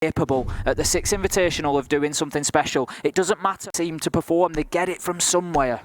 capable at the 6 Invitational of doing something special. It doesn't matter team to perform, they get it from somewhere.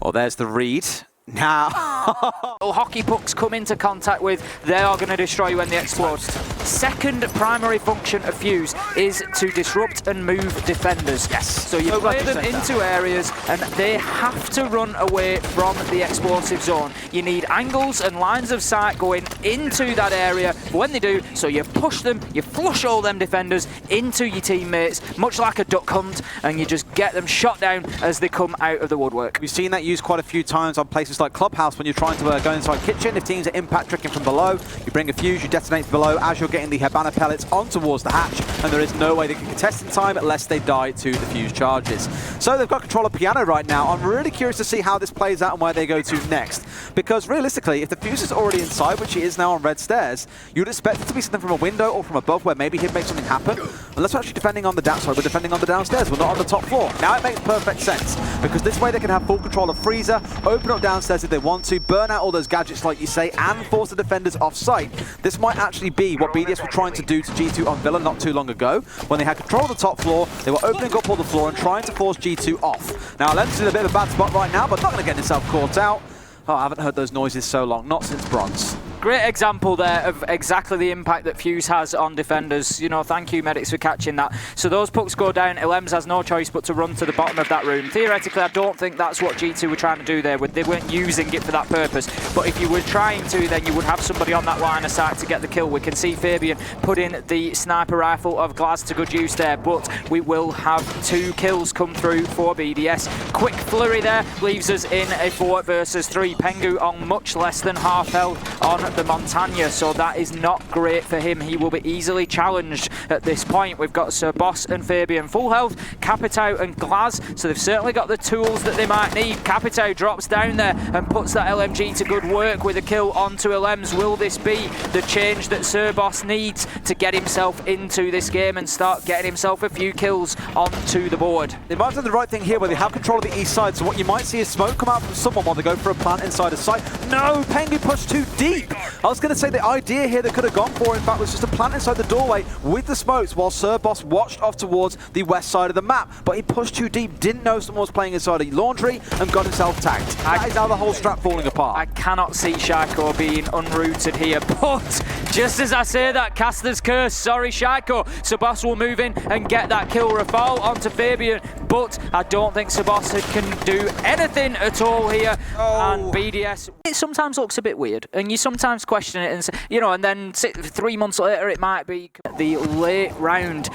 Well, there's the read. Now, hockey pucks come into contact with, they are going to destroy you when they explode. Second primary function of Fuse is to disrupt and move defenders. Yes. So you play them into areas and they have to run away from the explosive zone. You need angles and lines of sight going into that area. But when they do, so you push them, you flush all them defenders into your teammates, much like a duck hunt, and you just get them shot down as they come out of the woodwork. We've seen that used quite a few times on places like Clubhouse when you're trying to go inside kitchen. If teams are impact tricking from below, you bring a fuse, you detonate below as you're getting the Habana pellets on towards the hatch, and there is no way they can contest in time unless they die to the fuse charges. So they've got control of Piano right now. I'm really curious to see how this plays out and where they go to next, because realistically, if the fuse is already inside, which he is now on red stairs, you'd expect it to be something from a window or from above where maybe he'd make something happen. Unless we're actually defending on the downside, we're defending on the downstairs, we're not on the top floor. Now it makes perfect sense, because this way they can have full control of Freezer, open up downstairs if they want to, burn out all those gadgets like you say, and force the defenders off site. This might actually be what BDS were trying to do to G2 on Villa not too long ago. When they had control of the top floor, they were opening up all the floor and trying to force G2 off. Now Lens is in a bit of a bad spot right now, but not going to get himself caught out. Oh, I haven't heard those noises so long, not since Bronze. Great example there of exactly the impact that Fuse has on defenders. You know, thank you, medics, for catching that. So those pucks go down. Elems has no choice but to run to the bottom of that room. Theoretically, I don't think that's what G2 were trying to do there. They weren't using it for that purpose. But if you were trying to, then you would have somebody on that line of sight to get the kill. We can see Fabian put in the sniper rifle of Glaz to good use there, but we will have 2 kills come through for BDS. Quick flurry there leaves us in a 4 versus 3. Pengu on much less than half health on the Montagna, so that is not great for him. He will be easily challenged at this point. We've got Sir Boss and Fabian full health, Capitao and Glaz, so they've certainly got the tools that they might need. Capitao drops down there and puts that LMG to good work with a kill onto Elems. Will this be the change that Sir Boss needs to get himself into this game and start getting himself a few kills onto the board? They might have done the right thing here where they have control of the east side, so what you might see is smoke come out from someone while they go for a plant inside a site. No, Pengu pushed too deep. I was going to say the idea here they could have gone for, in fact, was just to plant inside the doorway with the smokes while Sir Boss watched off towards the west side of the map. But he pushed too deep, didn't know someone was playing inside a laundry, and got himself tagged. That is how the whole strap falling apart. I cannot see Shaiko being unrooted here, but just as I say that, Caster's curse, sorry Shaiko. Sir Boss will move in and get that kill. Rafal onto Fabian, but I don't think Sir Boss can do anything at all here. And BDS, it sometimes looks a bit weird, and you sometimes question it, and you know, and then 3 months later it might be the late round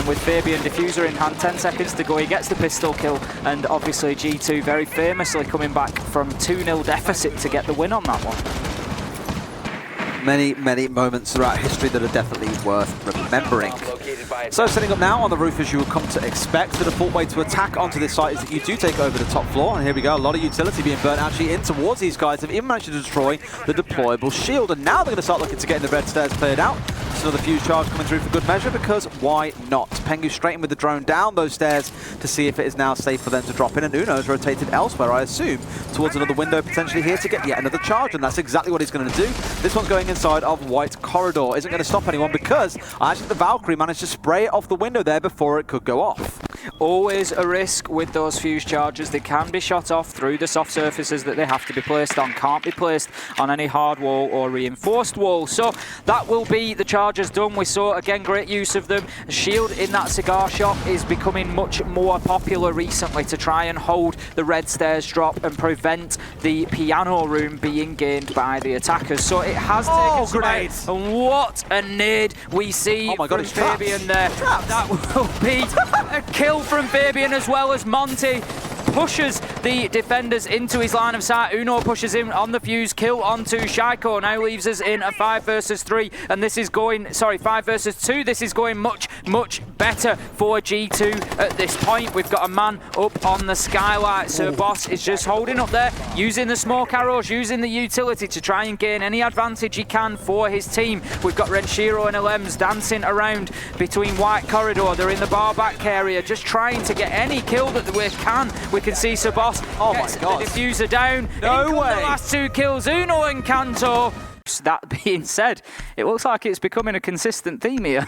with Fabian diffuser in hand, 10 seconds to go. He gets the pistol kill, and obviously G2 very famously coming back from 2-0 deficit to get the win on that one. Many, many moments throughout history that are definitely worth remembering. So setting up now on the roof, as you will come to expect, the default way to attack onto this site is that you do take over the top floor, and here we go, a lot of utility being burnt actually in towards these guys. They've even managed to destroy the deployable shield, and now they're going to start looking to get the red stairs cleared out. There's another fuse charge coming through for good measure, because why not? Pengu straight in with the drone down those stairs to see if it is now safe for them to drop in, and Uno's rotated elsewhere, I assume, towards another window potentially here to get yet another charge, and that's exactly what he's going to do. This one's going inside of White Corridor. Isn't going to stop anyone, because actually the Valkyrie managed to spray it off the window there before it could go off. Always a risk with those fuse charges. They can be shot off through the soft surfaces that they have to be placed on. Can't be placed on any hard wall or reinforced wall. So that will be the charges done. We saw, again, great use of them. Shield in that cigar shop is becoming much more popular recently to try and hold the red stairs drop and prevent the piano room being gained by the attackers. So it has taken some out. And what a nade we see from Fabian there. That will be a kill from Fabian, as well as Monty pushes the defenders into his line of sight. Uno pushes him on the fuse, kill onto Shaiko. Now leaves us in a 5 versus 3, and this is going, sorry, 5 versus 2. This is going much, much better for G2 at this point. We've got a man up on the skylight. Sir Boss is just holding up there, using the smoke arrows, using the utility to try and gain any advantage he can for his team. We've got Renshiro and Elems dancing around between White Corridor. They're in the bar back area, just trying to get any kill that we can. We can see Sir Boss gets the diffuser down. No way. The last 2 kills, Uno and Kanto. That being said, it looks like it's becoming a consistent theme here.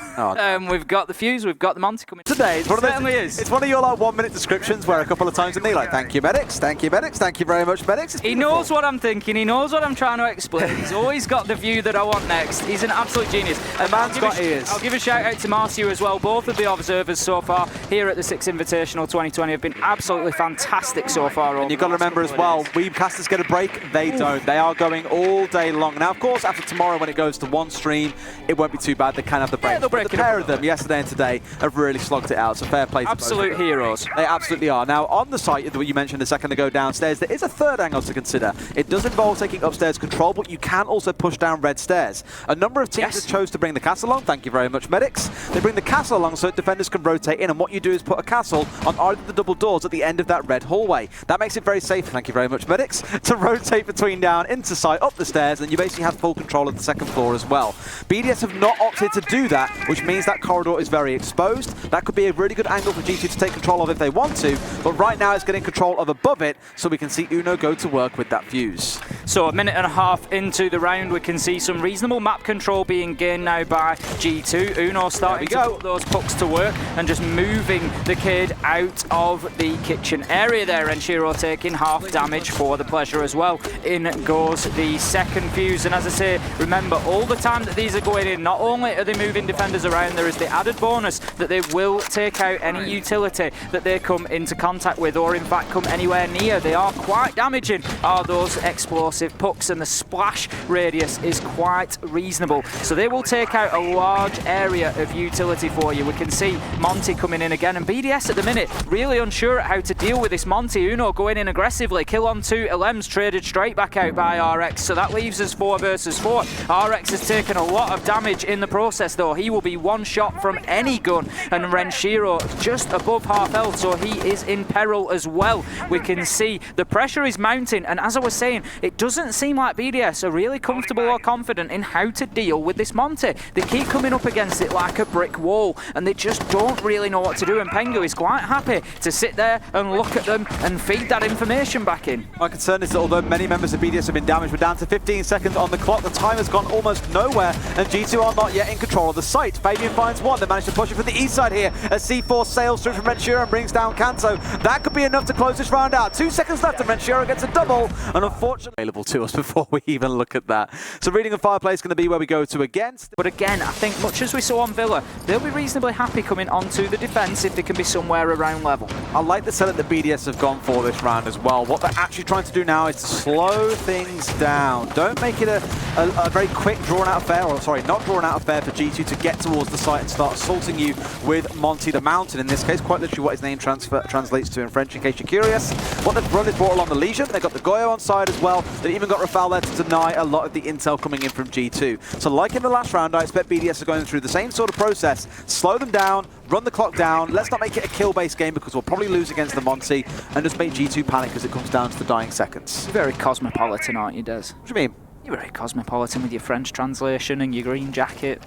We've got the fuse, we've got the Monty coming. Today, it certainly is. It's one of your like 1 minute descriptions where a couple of times in me like, thank you medics, thank you medics, thank you very much medics. He knows what I'm thinking, he knows what I'm trying to explain. He's always got the view that I want next. He's an absolute genius. And man's got ears. I'll give a shout out to Marcio as well. Both of the observers so far here at the 6 Invitational 2020 have been absolutely fantastic so far. And you've got to remember as well, Weebcasters get a break, they don't. They are going all day long. Now, of course, after tomorrow when it goes to one stream, it won't be too bad. They can have the break. Yeah, they'll break the pair of them, yesterday and today, have really slogged it out. So fair play to absolute both. Heroes. They absolutely are. Now, on the site that you mentioned a second ago downstairs, there is a third angle to consider. It does involve taking upstairs control, but you can also push down red stairs. A number of teams have chose to bring the castle along. Thank you very much, medics. They bring the castle along so defenders can rotate in, and what you do is put a castle on either of the double doors at the end of that red hallway. That makes it very safe, thank you very much, medics, to rotate between down, into sight, up the stairs, and you basically have full control of the second floor as well. BDS have not opted to do that, which means that corridor is very exposed. That could be a really good angle for G2 to take control of if they want to, but right now it's getting control of above it, so we can see Uno go to work with that fuse. So a minute and a half into the round, we can see some reasonable map control being gained now by G2. Uno starting to put those pucks to work and just moving the kid out of the kitchen area there. And Shiro taking half damage for the pleasure as well. In goes the second fuse. And as I say, remember, all the time that these are going in, not only are they moving defenders around, there is the added bonus that they will take out any utility that they come into contact with, or in fact come anywhere near. They are quite damaging, are those explosive pucks, and the splash radius is quite reasonable. So they will take out a large area of utility for you. We can see Monty coming in again, and BDS at the minute really unsure how to deal with this Monty. Uno going in aggressively, kill on 2, LM's traded straight back out by RX, so that leaves us 4 versus 4. RX has taken a lot of damage in the process though. He will be one shot from any gun, and Renshiro just above half health, so he is in peril as well. We can see the pressure is mounting, and as I was saying, it doesn't seem like BDS are really comfortable or confident in how to deal with this Monty. They keep coming up against it like a brick wall, and they just don't really know what to do, and Pengu is quite happy to sit there and look at them and feed that information back in. My concern is that although many members of BDS have been damaged, we're down to 15 seconds on the clock. The time has gone almost nowhere, and G2 are not yet in control of the site. Fabian finds one. They managed to push it from the east side here as C4 sails through from Renshiro and brings down Kanto. That could be enough to close this round out. 2 seconds left, and Renshiro gets a double, and unfortunately available to us before we even look at that. So reading of Fireplay is going to be where we go to against. But again, I think much as we saw on Villa, they'll be reasonably happy coming onto the defence if they can be somewhere around level. I like the setup that BDS have gone for this round as well. What they're actually trying to do now is to slow things down. Don't make it a very quick drawn out affair, or sorry, not drawn out affair for G2 to get towards the site and start assaulting you with Monty the Mountain. In this case, quite literally what his name translates to in French, in case you're curious. What they've run is brought along the Legion. They've got the Goyo on side as well. They even got Rafale there to deny a lot of the intel coming in from G2. So like in the last round, I expect BDS are going through the same sort of process. Slow them down, run the clock down. Let's not make it a kill-based game because we'll probably lose against the Monty, and just make G2 panic as it comes down to the dying seconds. You're very cosmopolitan, aren't you, Des? What do you mean? You're very cosmopolitan with your French translation and your green jacket.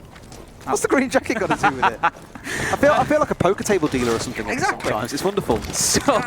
What's the green jacket got to do with it? I feel like a poker table dealer or something. Exactly. Sometimes. It's wonderful. So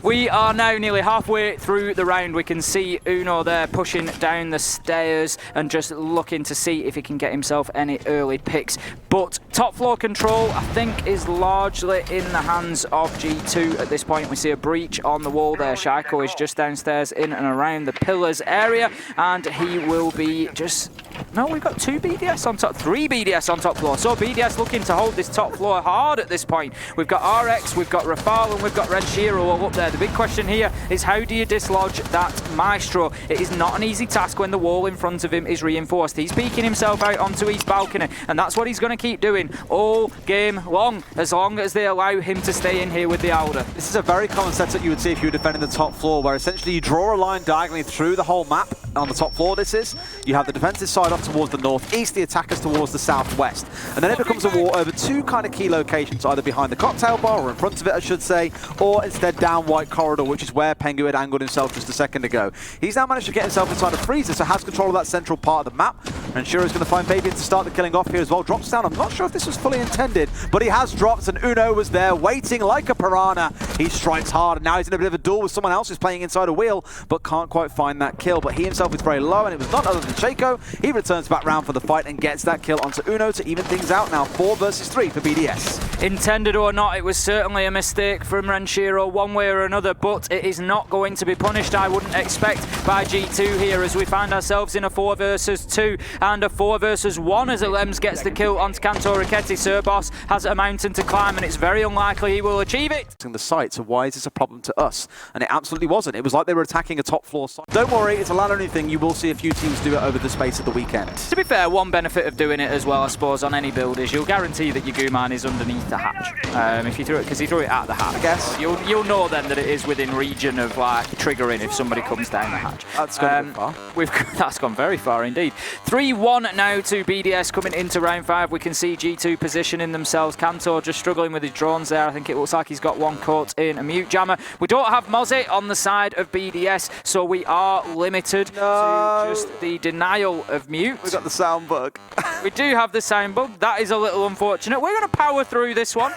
we are now nearly halfway through the round. We can see Uno there pushing down the stairs and just looking to see if he can get himself any early picks. But top floor control, I think, is largely in the hands of G2 at this point. We see a breach on the wall there. Shaiko is just downstairs in and around the pillars area, and he will be just... No, we've got 2 BDS on top, 3 BDS on top floor. So BDS looking to hold this top floor hard at this point. We've got RX, we've got Rafale, and we've got Renshiro all up there. The big question here is how do you dislodge that Maestro? It is not an easy task when the wall in front of him is reinforced. He's peeking himself out onto his balcony, and that's what he's going to keep doing all game long as they allow him to stay in here with the Alder. This is a very common setup you would see if you were defending the top floor, where essentially you draw a line diagonally through the whole map. On the top floor this is, you have the defensive side off towards the northeast, the attackers towards the southwest. And then it becomes a war over 2 kind of key locations, either behind the cocktail bar, or in front of it I should say, or instead down White Corridor, which is where Pengu had angled himself just a second ago. He's now managed to get himself inside a freezer, so has control of that central part of the map. And Shiro's going to find Fabian to start the killing off here as well. Drops down, I'm not sure if this was fully intended, but he has dropped, and Uno was there waiting like a piranha. He strikes hard, and now he's in a bit of a duel with someone else who's playing inside a wheel, but can't quite find that kill. But he himself is very low, and it was none other than Shaco. He returns back round for the fight and gets that kill onto Uno to even things out now. 4 versus 3 for BDS. Intended or not, it was certainly a mistake from Renshiro one way or another, but it is not going to be punished, I wouldn't expect, by G2 here, as we find ourselves in a 4 versus 2 and a 4 versus 1 as Alems gets the kill onto Kanto Raketti. Serboss has a mountain to climb, and it's very unlikely he will achieve it. The site, so why is this a problem to us? And it absolutely wasn't. It was like they were attacking a top floor site. Don't worry, it's a ladder thing. You will see a few teams do it over the space of the weekend. To be fair, one benefit of doing it as well, I suppose, on any build is you'll guarantee that your Guman is underneath the hatch. If you throw it, because he threw it at the hatch. I guess. You'll know then that it is within region of like triggering if somebody comes down the hatch. That's gone far. That's gone very far indeed. 3-1 now to BDS coming into round 5. We can see G2 positioning themselves. Kanto just struggling with his drones there. I think it looks like he's got one caught in a mute jammer. We don't have Mozzie on the side of BDS, so we are limited to just the denial of mute. We've got the sound bug. We do have the sound bug. That is a little unfortunate. We're going to power through this one.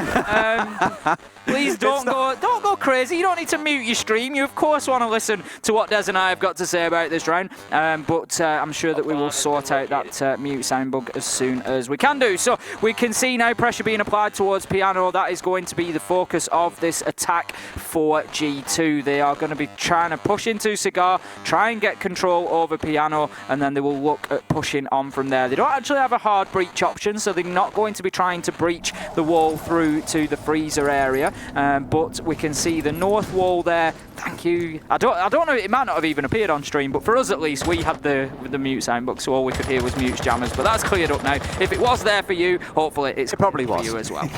Please don't go crazy. You don't need to mute your stream. You of course want to listen to what Des and I have got to say about this round, but I'm sure that we will sort out that mute sound bug as soon as we can do. So we can see now pressure being applied towards Piano. That is going to be the focus of this attack for G2. They are going to be trying to push into Cigar, try and get control over Piano, and then they will look at pushing on from there. They don't actually have a hard breach option, so they're not going to be trying to breach the wall through to the freezer area. But we can see the north wall there. Thank you. I don't know, it might not have even appeared on stream, but for us at least, we had the mute sound book, so all we could hear was Mute's jammers, but that's cleared up now. If it was there for you, hopefully it probably was for you as well.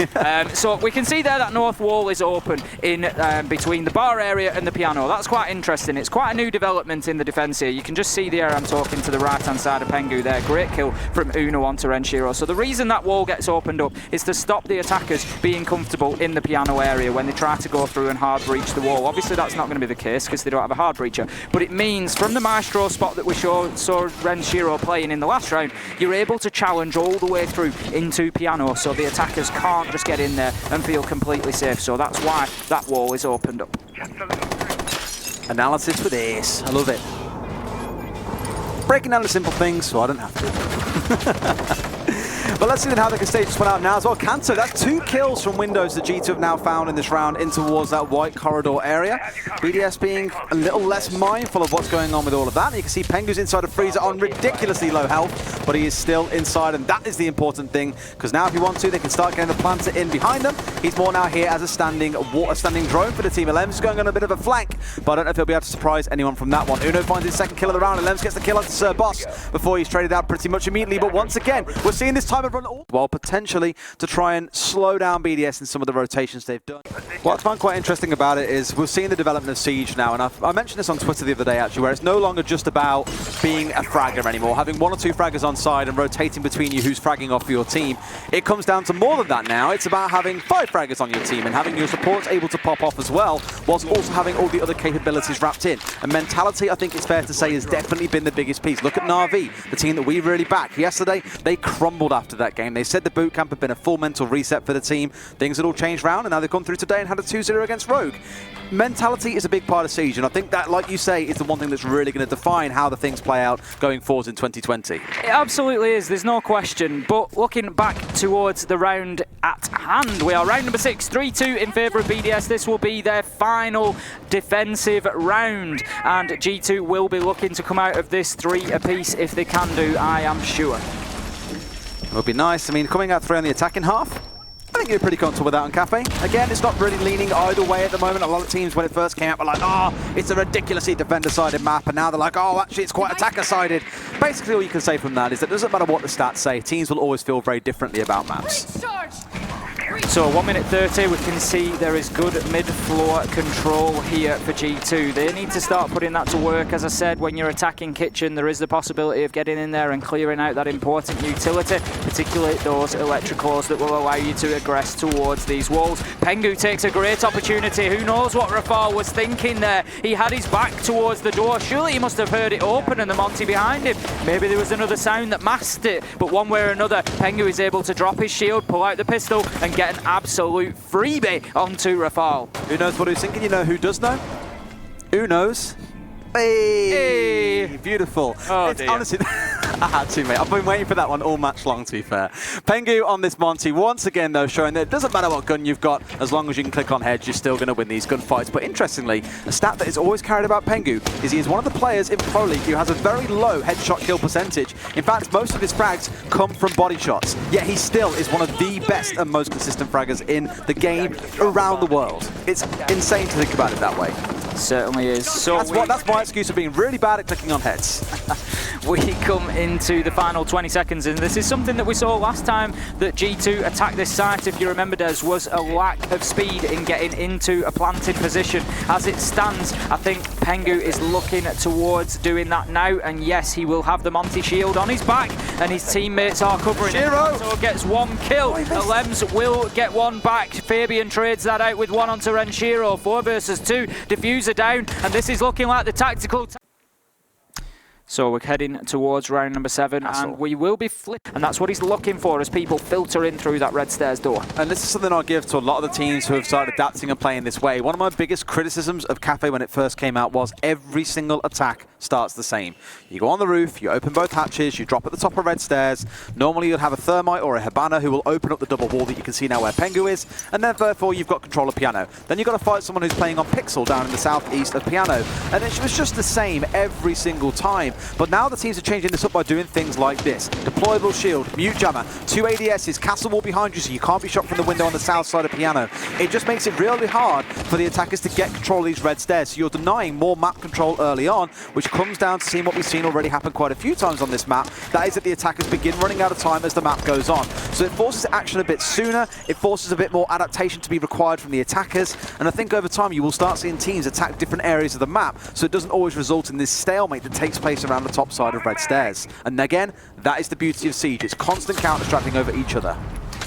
So we can see there that north wall is open in between the bar area and the Piano. That's quite interesting. It's quite a new development in the defense here. You can just see there I'm talking to the right-hand side of Pengu there. Great kill from Uno onto Renshiro. So the reason that wall gets opened up is to stop the attackers being comfortable in the Piano area when they try to go through and hard breach the wall. Obviously that's not going to be the case because they don't have a hard breacher, but it means from the Maestro spot that we saw Renshiro playing in the last round, you're able to challenge all the way through into Piano, so the attackers can't just get in there and feel completely safe. So that's why that wall is opened up. Analysis for this. I love it. Breaking down the simple things so I don't have to. But let's see then how they can stage this one out now as well. Kanto, that's 2 kills from windows that G2 have now found in this round in towards that white corridor area. BDS being a little less mindful of what's going on with all of that. And you can see Pengu's inside a freezer on ridiculously low health, but he is still inside, and that is the important thing, because now if you want to, they can start getting the planter in behind them. He's more now here as a standing drone for the team. Alems going on a bit of a flank, but I don't know if he'll be able to surprise anyone from that one. Uno finds his second kill of the round, and Alems gets the kill onto Sir Boss before he's traded out pretty much immediately. But once again, we're seeing this time of run well, potentially to try and slow down BDS in some of the rotations they've done. What I find quite interesting about it is we're seeing the development of Siege now, and I mentioned this on Twitter the other day actually, where it's no longer just about being a fragger anymore, having 1 or 2 fraggers on side and rotating between you who's fragging off for your team. It comes down to more than that now. It's about having 5 fraggers on your team and having your supports able to pop off as well, whilst also having all the other capabilities wrapped in. And mentality, I think it's fair to say, has definitely been the biggest piece. Look at Na'Vi, the team that we really backed. Yesterday, they crumbled after that game. They said the boot camp had been a full mental reset for the team. Things had all changed round, and now they've gone through today and had a 2-0 against Rogue. Mentality is a big part of Siege, and I think that, like you say, is the one thing that's really going to define how the things play out going forward in 2020. It absolutely is, there's no question. But looking back towards the round at hand, we are round number 6, 3-2 in favour of BDS. This will be their final defensive round, and G2 will be looking to come out of this 3 apiece if they can do, I am sure. It would be nice. I mean, coming out 3 on the attacking half, I think you're pretty comfortable with that on Cafe. Again, it's not really leaning either way at the moment. A lot of teams, when it first came out, were like, oh, it's a ridiculously defender-sided map, and now they're like, oh, actually, it's quite attacker-sided. Basically, all you can say from that is that it doesn't matter what the stats say, teams will always feel very differently about maps. So 1 minute 30, we can see there is good mid-floor control here for G2. They need to start putting that to work. As I said, when you're attacking Kitchen, there is the possibility of getting in there and clearing out that important utility, particularly those electricals that will allow you to aggress towards these walls. Pengu takes a great opportunity. Who knows what Rafal was thinking there? He had his back towards the door. Surely he must have heard it open and the Monty behind him. Maybe there was another sound that masked it, but one way or another, Pengu is able to drop his shield, pull out the pistol, and get an absolute freebie onto Rafal. Who knows what he's thinking? You know who does know? Who knows? Hey! Beautiful. Oh, it's dear. Honestly, I had to, mate. I've been waiting for that one all match long, to be fair. Pengu on this Monty, once again, though, showing that it doesn't matter what gun you've got, as long as you can click on heads, you're still going to win these gunfights. But interestingly, a stat that is always carried about Pengu is he is one of the players in Pro League who has a very low headshot kill percentage. In fact, most of his frags come from body shots, yet he still is one of the best and most consistent fraggers in the game around the world. It's insane to think about it that way. Certainly is. So that's my excuse for being really bad at clicking on heads. We come into the final 20 seconds, and this is something that we saw last time that G2 attacked this site, if you remember, Des, was a lack of speed in getting into a planted position. As it stands, I think Pengu is looking towards doing that now, and yes, he will have the Monty shield on his back, and his teammates are covering him. So gets one kill. Lems will get one back. Fabian trades that out with one onto Renshiro. 4 versus 2. Diffuser down, and this is looking like the tactical. So we're heading towards round number 7, and we will be flipped. And that's what he's looking for as people filter in through that red stairs door. And this is something I'll give to a lot of the teams who have started adapting and playing this way. One of my biggest criticisms of Cafe when it first came out was every single attack starts the same. You go on the roof, you open both hatches, you drop at the top of red stairs. Normally you'll have a Thermite or a Hibana who will open up the double wall that you can see now where Pengu is, and then therefore you've got control of Piano. Then you've got to fight someone who's playing on Pixel down in the southeast of Piano. And it was just the same every single time. But now the teams are changing this up by doing things like this. Deployable shield, mute jammer, 2 ADSs, castle wall behind you so you can't be shot from the window on the south side of Piano. It just makes it really hard for the attackers to get control of these red stairs. So you're denying more map control early on, which comes down to seeing what we've seen already happen quite a few times on this map. That is that the attackers begin running out of time as the map goes on. So it forces action a bit sooner, it forces a bit more adaptation to be required from the attackers, and I think over time you will start seeing teams attack different areas of the map, so it doesn't always result in this stalemate that takes place around the top side of red stairs. And again, that is the beauty of Siege. It's constant counter-strapping over each other.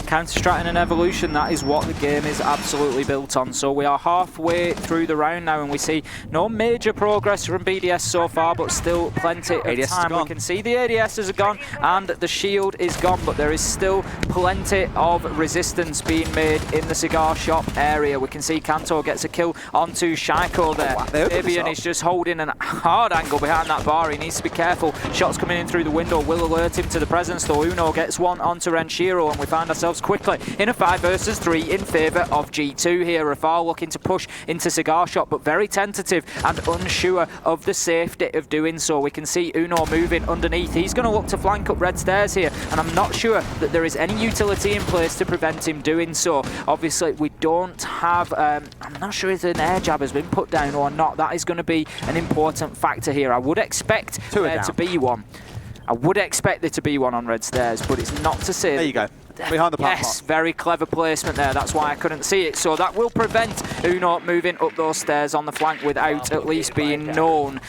Counter-Strat and Evolution, that is what the game is absolutely built on. So we are halfway through the round now, and we see no major progress from BDS so far, but still plenty of time. We can see the ADSs are gone and the shield is gone, but there is still plenty of resistance being made in the cigar shop area. We can see Kanto gets a kill onto Shaiko there. Fabian is just holding a hard angle behind that bar. He needs to be careful. Shots coming in through the window will alert him to the presence, though. Uno gets one onto Renshiro, and we find ourselves quickly in a 5 versus 3 in favour of G2 here. Rafal looking to push into cigar shop, but very tentative and unsure of the safety of doing so. We can see Uno moving underneath. He's going to look to flank up red stairs here, and I'm not sure that there is any utility in place to prevent him doing so. Obviously, we don't have... I'm not sure if an air jab has been put down or not. That is going to be an important factor here. I would expect there to be one. I would expect there to be one on red stairs, but it's not to say... There you go. Behind the plant. Yes, very clever placement there. That's why I couldn't see it. So that will prevent Uno moving up those stairs on the flank without at least being known.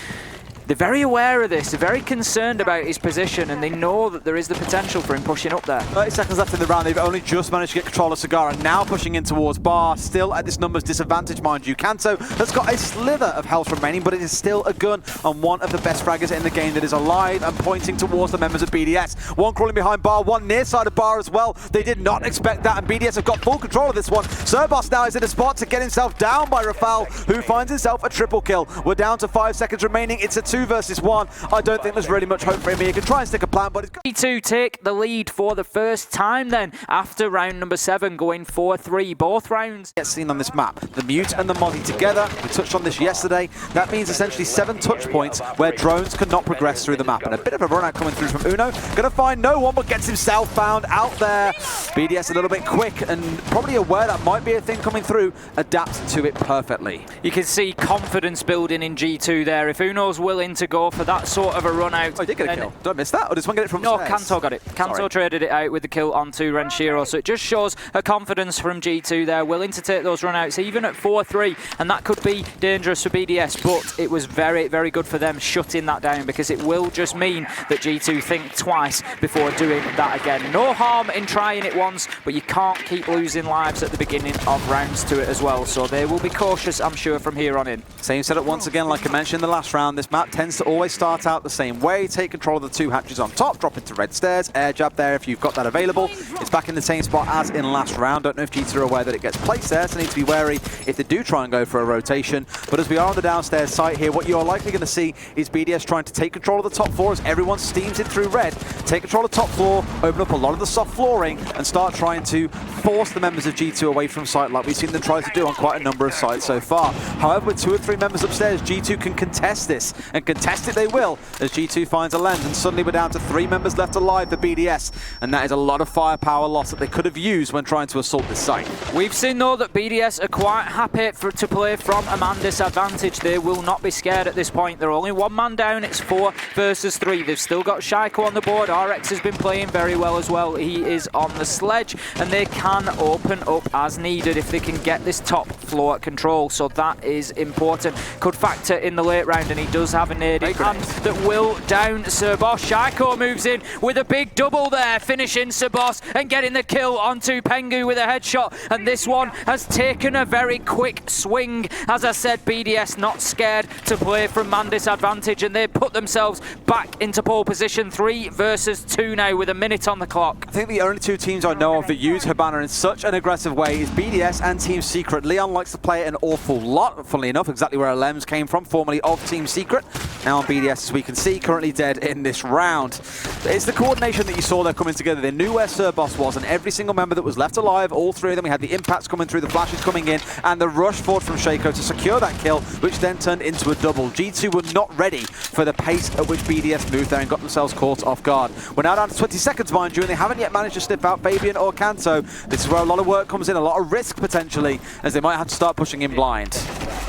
They're very aware of this, they're very concerned about his position, and they know that there is the potential for him pushing up there. 30 seconds left in the round, they've only just managed to get control of Cigar, and now pushing in towards Bar, still at this numbers disadvantage, mind you. Kanto has got a slither of health remaining, but it is still a gun on one of the best fraggers in the game that is alive and pointing towards the members of BDS. One crawling behind Bar, one near side of Bar as well. They did not expect that, and BDS have got full control of this one. Cerbos now is in a spot to get himself down by Rafal, who finds himself a triple kill. We're down to 5 seconds remaining. It's a 2 versus 1. I don't think there's really much hope for him. He can try and stick a plan, but it's G2 take the lead for the first time then after round number 7, going 4-3 both rounds. Get seen on this map. The Mute and the Mozzie together. We touched on this yesterday. That means essentially 7 touch points where drones cannot progress through the map. And a bit of a run out coming through from Uno. Gonna find no one, but gets himself found out there. BDS a little bit quick and probably aware that might be a thing coming through. Adapts to it perfectly. You can see confidence building in G2 there. If Uno's willing to go for that sort of a run out. Oh, he did get a kill. Did I miss that? Or did someone get it from No, stairs? Kanto got it. Kanto traded it out with the kill onto Renshiro. So it just shows a confidence from G2 there, willing to take those run-outs, even at 4-3. And that could be dangerous for BDS, but it was very, very good for them shutting that down, because it will just mean that G2 think twice before doing that again. No harm in trying it once, but you can't keep losing lives at the beginning of rounds to it as well. So they will be cautious, I'm sure, from here on in. Same setup once again, like I mentioned in the last round. This map tends to always start out the same way. Take control of the 2 hatches on top, drop into red stairs, air jab there if you've got that available. It's back in the same spot as in last round. Don't know if G2 are aware that it gets placed there, so need to be wary if they do try and go for a rotation. But as we are on the downstairs site here, what you are likely going to see is BDS trying to take control of the top floor as everyone steams in through red. Take control of the top floor, open up a lot of the soft flooring, and start trying to force the members of G2 away from site like we've seen them try to do on quite a number of sites so far. However, with 2 or 3 members upstairs, G2 can contest this, and contest it they will as G2 finds a lens, and suddenly we're down to 3 members left alive for BDS, and that is a lot of firepower loss that they could have used when trying to assault this site. We've seen though that BDS are quite happy to play from a man disadvantage. They will not be scared at this point. They're only 1 man down. It's 4 versus 3. They've still got Shaiko on the board. RX has been playing very well as well. He is on the sledge, and they can open up as needed if they can get this top floor control. So that is important. Could factor in the late round, and he does have a nade in hand that will down Sir Boss. Shaiko moves in with a big double there, finishing Sir Boss and getting the kill onto Pengu with a headshot. And this one has taken a very quick swing. As I said, BDS not scared to play from man disadvantage, and they put themselves back into pole position. 3 versus 2 now with a minute on the clock. I think the only 2 teams I know of that use Hibana in such an aggressive way is BDS and Team Secret. Leon likes to play it an awful lot, funnily enough, exactly where Lems came from, formerly of Team Secret. Now on BDS, as we can see, currently dead in this round. It's the coordination that you saw there coming together. They knew where Sir Boss was, and every single member that was left alive, all 3 of them, we had the impacts coming through, the flashes coming in, and the rush forward from Shaiko to secure that kill, which then turned into a double. G2 were not ready for the pace at which BDS moved there and got themselves caught off guard. We're now down to 20 seconds, mind you, and they haven't yet managed to sniff out Fabian or Kanto. This is where a lot of work comes in, a lot of risk potentially, as they might have to start pushing in blind.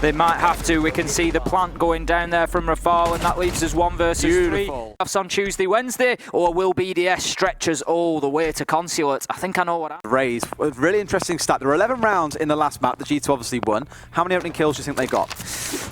They might have to. We can see the plant going down there from Rafal, and that leaves us 1 versus 3. On Tuesday, Wednesday, or will BDS stretch us all the way to Consulate? I think I know what happened. Raise. A really interesting stat. There were 11 rounds in the last map. The G2 obviously won. How many opening kills do you think they got?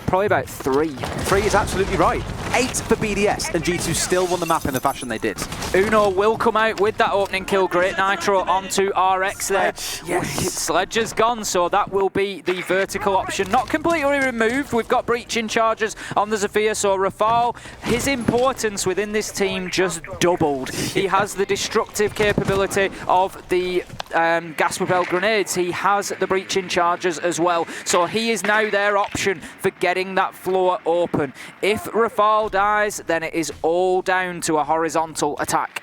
Probably about 3. 3 is absolutely right. 8 for BDS, and G2 still won the map in the fashion they did. Uno will come out with that opening kill. Great Nitro onto RX there. Yes. Sledge has gone, so that will be the vertical option. Not completely removed. We've got breaching charges on the Zofia, so Rafal, his importance within this team just doubled. He has the destructive capability of the gas propelled grenades. He has the breaching charges as well, so he is now their option for getting that floor open. If Rafal dies, then it is all down to a horizontal attack.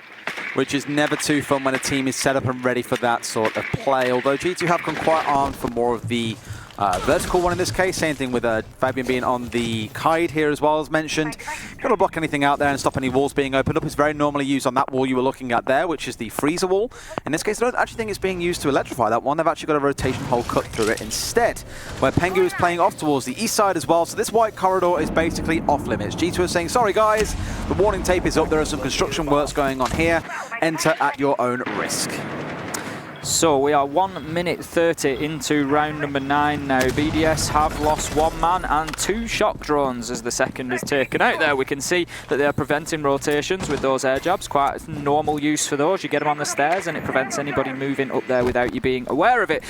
Which is never too fun when a team is set up and ready for that sort of play, although G2 have come quite armed for more of the vertical one in this case. Same thing with Fabian being on the Kaid here as well, as mentioned. Got to block anything out there and stop any walls being opened up. It's very normally used on that wall you were looking at there, which is the freezer wall. In this case, I don't actually think it's being used to electrify that one. They've actually got a rotation hole cut through it instead, where Pengu is playing off towards the east side as well. So this white corridor is basically off limits. G2 is saying, sorry guys, the warning tape is up. There are some construction works going on here. Enter at your own risk. So we are 1 minute 30 into round number 9 now. BDS have lost 1 man and 2 shock drones as the second is taken out there. We can see that they are preventing rotations with those air jabs. Quite normal use for those. You get them on the stairs and it prevents anybody moving up there without you being aware of it.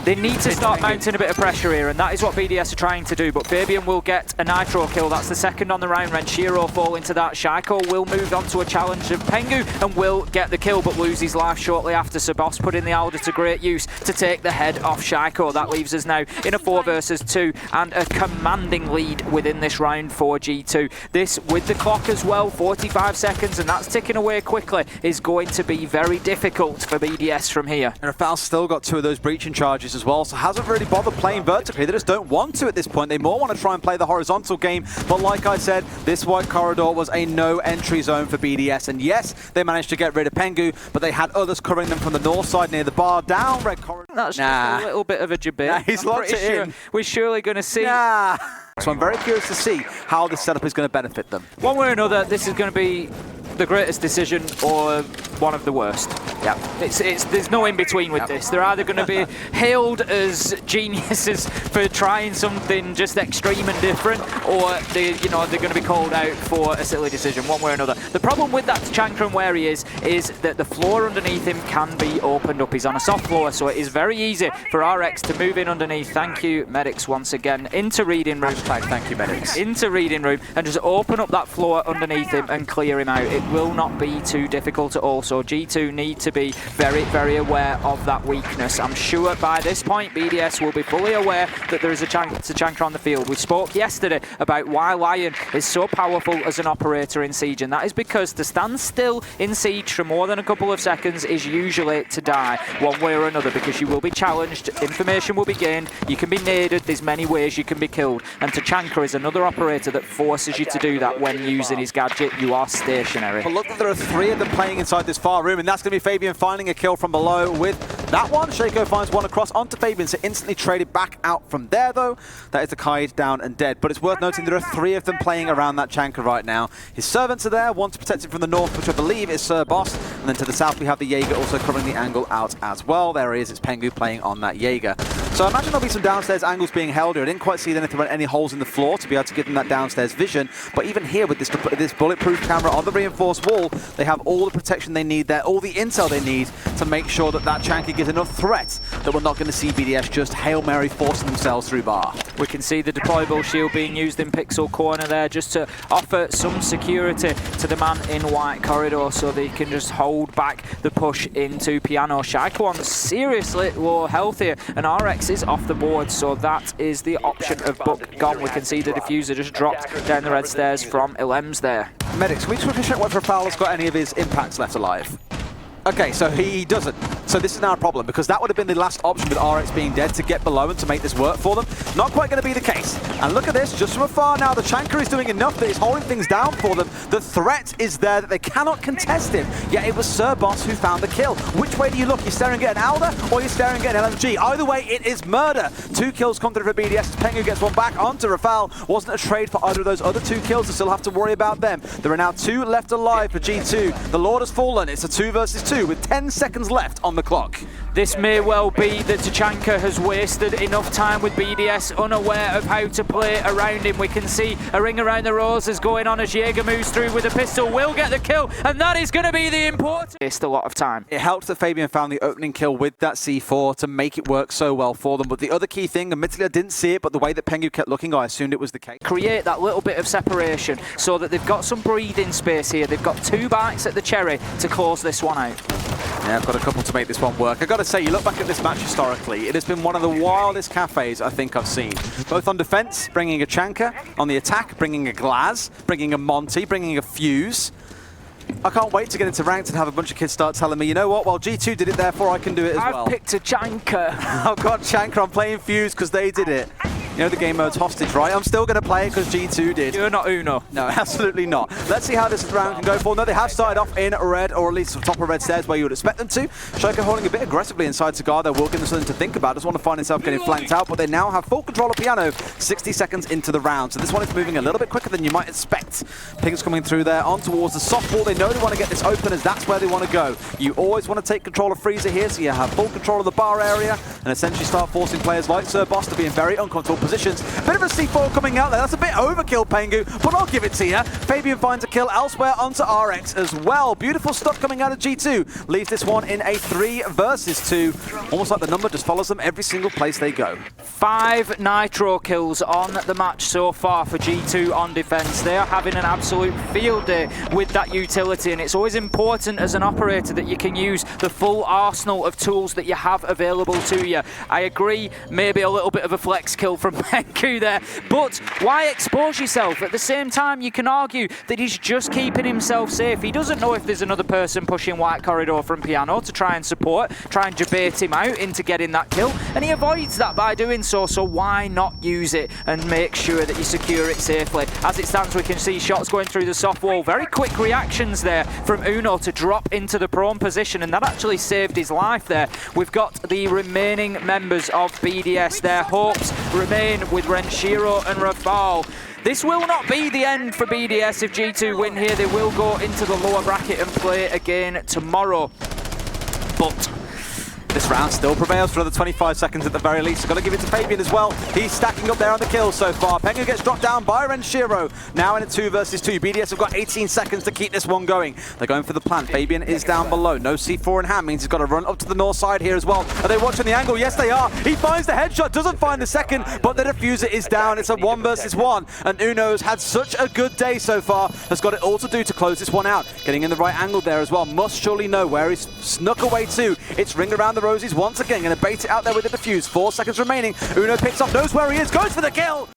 They need to start mounting a bit of pressure here, and that is what BDS are trying to do. But Fabian will get a Nitro kill. That's the second on the round. Renshiro fall into that. Shaiko will move on to a challenge of Pengu and will get the kill, but lose his life shortly after. Sir Boss put in the Alder to great use to take the head off Shaiko. That leaves us now in a 4 versus 2 and a commanding lead within this round for G2. This, with the clock as well, 45 seconds, and that's ticking away quickly, is going to be very difficult for BDS from here. And Rafal's still got 2 of those breaching charges as well, so hasn't really bothered playing vertically. They just don't want to at this point. They more want to try and play the horizontal game, but like I said, this white corridor was a no entry zone for BDS, and yes, they managed to get rid of Pengu, but they had others covering them from the north side near the bar, down red corridor. That's just a little bit of a jabit. Nah, he's locked it in. We're surely going to see. So I'm very curious to see how this setup is going to benefit them. One way or another, this is going to be the greatest decision or one of the worst. Yeah. There's no in between with this. They're either going to be hailed as geniuses for trying something just extreme and different, or they're going to be called out for a silly decision, one way or another. The problem with that Tachanka and where he is that the floor underneath him can be opened up. He's on a soft floor, so it is very easy for RX to move in underneath. Thank you, Medics, once again. Into reading room. Thank you, Medics. Into reading room and just open up that floor underneath him and clear him out. It will not be too difficult at all. So G2 need to be very, very aware of that weakness. I'm sure by this point BDS will be fully aware that there is a Tachanka on the field. We spoke yesterday about why Lion is so powerful as an operator in Siege, and that is because to stand still in Siege for more than a couple of seconds is usually to die one way or another, because you will be challenged, information will be gained, you can be naded, there's many ways you can be killed, and Tachanka is another operator that forces you to do that when using his gadget. You are stationary. But look, there are 3 of them playing inside this far room, and that's going to be Fabian finding a kill from below with that one. Shaco finds one across onto Fabian, so instantly traded back out from there, though. That is the Kaid down and dead. But it's worth noting there are 3 of them playing around that Chanka right now. His servants are there, one to protect him from the north, which I believe is Sir Boss, and then to the south we have the Jaeger also covering the angle out as well. There he is, it's Pengu playing on that Jaeger. So I imagine there'll be some downstairs angles being held here. I didn't quite see any holes in the floor to be able to give them that downstairs vision, but even here with this bulletproof camera on the reinforced wall, they have all the protection they need there, all the intel they need to make sure that Chanka gives enough threat that we're not going to see BDS just Hail Mary forcing themselves through bar. We can see the deployable shield being used in Pixel Corner there just to offer some security to the man in white corridor so they can just hold back the push into Piano. Shaiko seriously low health here, and RX is off the board, so that is the option of Book gone. We can see the diffuser just dropped down the red stairs from Ilems there. Medics, can we just quickly check whether Fowler's got any of his impacts left alive? Okay, so he doesn't. So this is now a problem, because that would have been the last option with RX being dead to get below and to make this work for them. Not quite going to be the case. And look at this, just from afar now, the Chanka is doing enough that he's holding things down for them. The threat is there that they cannot contest him, yet it was Sir Boss who found the kill. Which way do you look? You're staring at an Alda, or you're staring at an LMG? Either way, it is murder. 2 kills come through for BDS. Pengu gets one back onto Rafal. Wasn't a trade for either of those other 2 kills to still have to worry about them. There are now 2 left alive for G2. The Lord has fallen. It's a 2 versus 2 with 10 seconds left on the clock. This may well be that Tachanka has wasted enough time with BDS, unaware of how to play around him. We can see a ring around the roses going on as Jaeger moves through with a pistol, will get the kill, and that is going to be the important. Waste a lot of time. It helps that Fabian found the opening kill with that C4 to make it work so well for them. But the other key thing, admittedly I didn't see it, but the way that Pengu kept looking, I assumed it was the case. Create that little bit of separation so that they've got some breathing space here. They've got 2 bites at the cherry to close this one out. Yeah, I've got a couple to make this one work. I've got to say, you look back at this match historically, it has been one of the wildest cafes I think I've seen. Both on defense, bringing a Chanka, on the attack, bringing a Glaz, bringing a Monty, bringing a Fuse. I can't wait to get into ranked and have a bunch of kids start telling me, you know what, well G2 did it, therefore I can do it as well. I've picked a Chanka. I've got Chanka, I'm playing Fuse because they did it. You know the game mode's hostage, right? I'm still going to play it because G2 did. You're not Uno. No, absolutely not. Let's see how this round can go for. No, they have started off in red, or at least top of red stairs where you would expect them to. Shaco holding a bit aggressively inside Cigar. They're will give them something to think about. Just want to find himself getting flanked out, but they now have full control of Piano 60 seconds into the round. So this one is moving a little bit quicker than you might expect. Ping's coming through there on towards the softball. They know they want to get this open as that's where they want to go. You always want to take control of Freezer here, so you have full control of the bar area and essentially start forcing players like Sir Boss to be in very uncomfortable positions. Bit of a C4 coming out there. That's a bit overkill, Pengu, but I'll give it to you. Fabian finds a kill elsewhere onto RX as well. Beautiful stuff coming out of G2. Leaves this one in a 3 versus 2. Almost like the number just follows them every single place they go. 5 Nitro kills on the match so far for G2 on defense. They are having an absolute field day with that utility, and it's always important as an operator that you can use the full arsenal of tools that you have available to you. I agree, maybe a little bit of a flex kill from Pengu there, but why expose yourself? At the same time, you can argue that he's just keeping himself safe. He doesn't know if there's another person pushing white corridor from Piano to try and support, try and debate him out into getting that kill, and he avoids that by doing so why not use it and make sure that you secure it safely? As it stands, we can see shots going through the soft wall. Very quick reactions there from Uno to drop into the prone position, and that actually saved his life there. We've got the remaining members of BDS. Their hopes remain with Renshiro and Rafal. This will not be the end for BDS if G2 win here. They will go into the lower bracket and play again tomorrow. But this round still prevails for another 25 seconds at the very least. Got to give it to Fabian as well. He's stacking up there on the kills so far. Pengu gets dropped down by Renshiro. Now in a 2 versus 2. BDS have got 18 seconds to keep this one going. They're going for the plant. Fabian is down below. No C4 in hand means he's got to run up to the north side here as well. Are they watching the angle? Yes, they are. He finds the headshot, doesn't find the second, but the diffuser is down. It's a 1 versus 1. And Uno's had such a good day so far. Has got it all to do to close this one out. Getting in the right angle there as well. Must surely know where he's snuck away to. It's ring around the rosies once again. Going to bait it out there with the defuse. 4 seconds remaining. Uno picks up, knows where he is, goes for the kill.